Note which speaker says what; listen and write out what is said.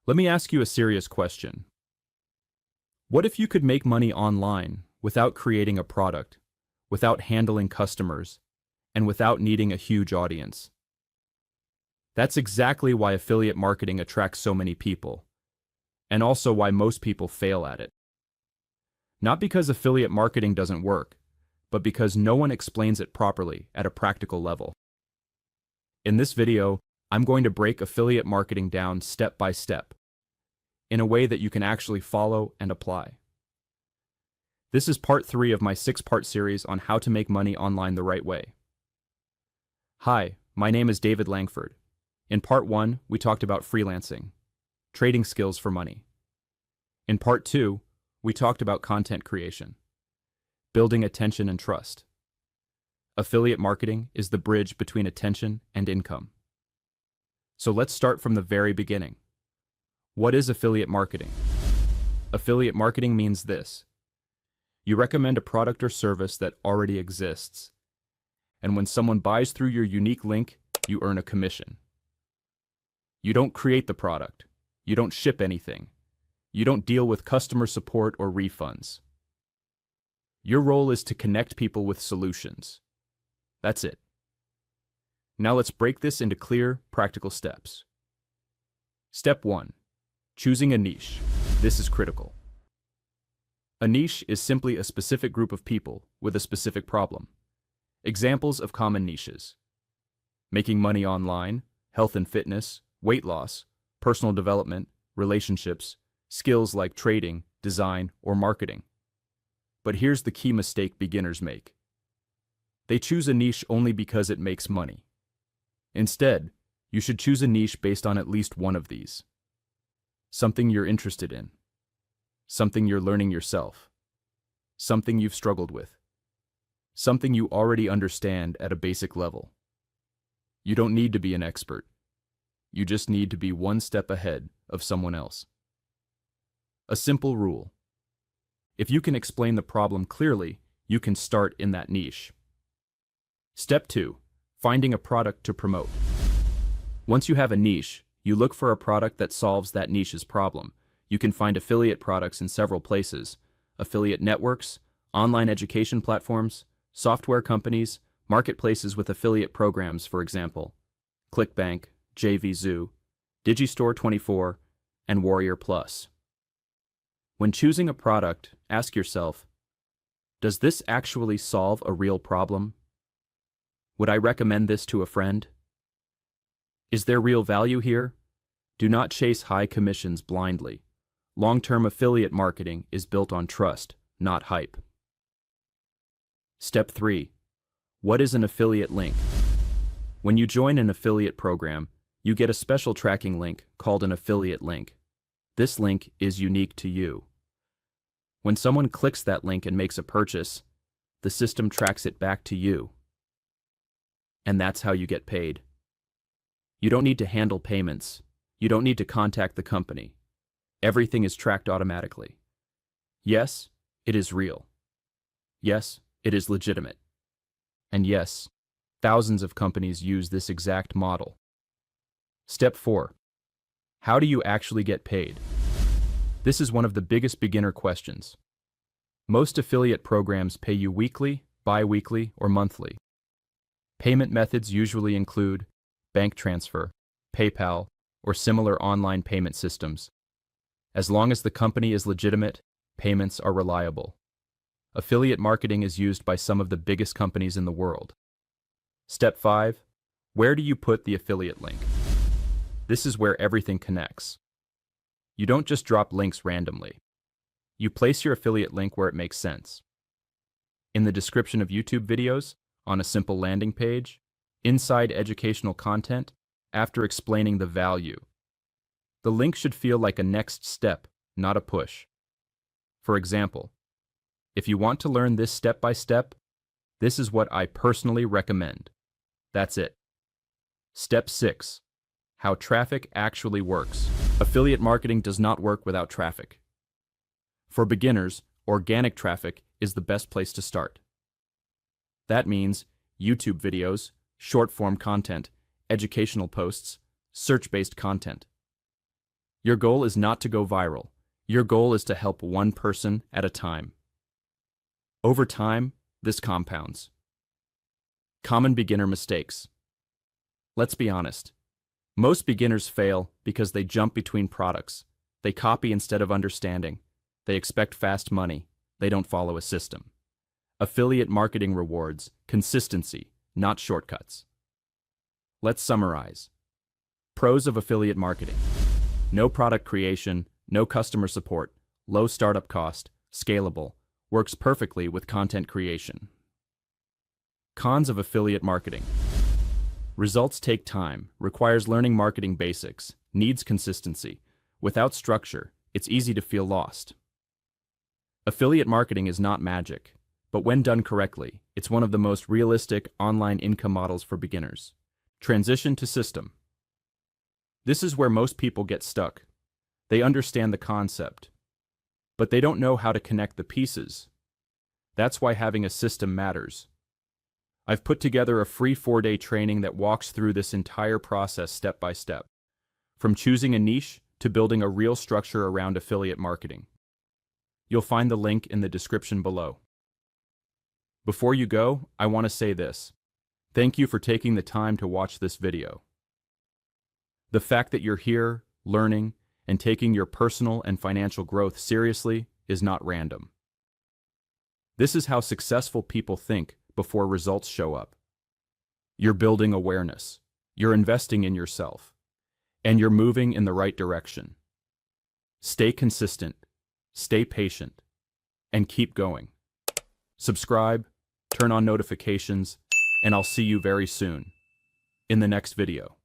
Speaker 1: Let me ask you a serious question. What if you could make money online without creating a product, without handling customers, and without needing a huge audience? That's exactly why affiliate marketing attracts so many people, and also why most people fail at it. Not because affiliate marketing doesn't work, but because no one explains it properly at a practical level. In this video, I'm going to break affiliate marketing down step by step, in a way that you can actually follow and apply. This is part 3 of my 6-part series on how to make money online the right way. Hi, my name is David Langford. In part 1, we talked about freelancing, trading skills for money. In part 2, we talked about content creation, building attention and trust. Affiliate marketing is the bridge between attention and income. So let's start from the very beginning. What is affiliate marketing? Affiliate marketing means this. You recommend a product or service that already exists, and when someone buys through your unique link, you earn a commission. You don't create the product. You don't ship anything. You don't deal with customer support or refunds. Your role is to connect people with solutions. That's it. Now let's break this into clear, practical steps. Step 1. Choosing a niche. This is critical. A niche is simply a specific group of people with a specific problem. Examples of common niches: making money online, health and fitness, weight loss, personal development, relationships, skills like trading, design, or marketing. But here's the key mistake beginners make. They choose a niche only because it makes money. Instead, you should choose a niche based on at least one of these. Something you're interested in. Something you're learning yourself. Something you've struggled with. Something you already understand at a basic level. You don't need to be an expert. You just need to be one step ahead of someone else. A simple rule. If you can explain the problem clearly, you can start in that niche. Step 2. Finding a product to promote. Once you have a niche, you look for a product that solves that niche's problem. You can find affiliate products in several places: affiliate networks, online education platforms, software companies, marketplaces with affiliate programs, for example, ClickBank, JVZoo, Digistore24, and Warrior Plus. When choosing a product, ask yourself, does this actually solve a real problem? Would I recommend this to a friend? Is there real value here? Do not chase high commissions blindly. Long-term affiliate marketing is built on trust, not hype. Step 3. What is an affiliate link? When you join an affiliate program, you get a special tracking link called an affiliate link. This link is unique to you. When someone clicks that link and makes a purchase, the system tracks it back to you. And that's how you get paid. You don't need to handle payments. You don't need to contact the company. Everything is tracked automatically. Yes, it is real. Yes, it is legitimate. And yes, thousands of companies use this exact model. Step 4. How do you actually get paid? This is one of the biggest beginner questions. Most affiliate programs pay you weekly, bi-weekly, or monthly. Payment methods usually include bank transfer, PayPal, or similar online payment systems. As long as the company is legitimate, payments are reliable. Affiliate marketing is used by some of the biggest companies in the world. Step 5. Where do you put the affiliate link? This is where everything connects. You don't just drop links randomly. You place your affiliate link where it makes sense. In the description of YouTube videos, on a simple landing page, inside educational content, after explaining the value. The link should feel like a next step, not a push. For example, if you want to learn this step by step, this is what I personally recommend. That's it. Step 6. How traffic actually works. Affiliate marketing does not work without traffic. For beginners, organic traffic is the best place to start. That means YouTube videos, short-form content, educational posts, search-based content. Your goal is not to go viral. Your goal is to help one person at a time. Over time, this compounds. Common beginner mistakes. Let's be honest. Most beginners fail because they jump between products. They copy instead of understanding. They expect fast money. They don't follow a system. Affiliate marketing rewards consistency, not shortcuts. Let's summarize. Pros of affiliate marketing. No product creation, no customer support, low startup cost, scalable, works perfectly with content creation. Cons of affiliate marketing. Results take time, requires learning marketing basics, needs consistency. Without structure, it's easy to feel lost. Affiliate marketing is not magic, but when done correctly, it's one of the most realistic online income models for beginners. Transition to system. This is where most people get stuck. They understand the concept, but they don't know how to connect the pieces. That's why having a system matters. I've put together a free 4-day training that walks through this entire process step by step, from choosing a niche to building a real structure around affiliate marketing. You'll find the link in the description below. Before you go, I want to say this. Thank you for taking the time to watch this video. The fact that you're here, learning, and taking your personal and financial growth seriously is not random. This is how successful people think before results show up. You're building awareness, you're investing in yourself, and you're moving in the right direction. Stay consistent, stay patient, and keep going. Subscribe, turn on notifications, and I'll see you very soon in the next video.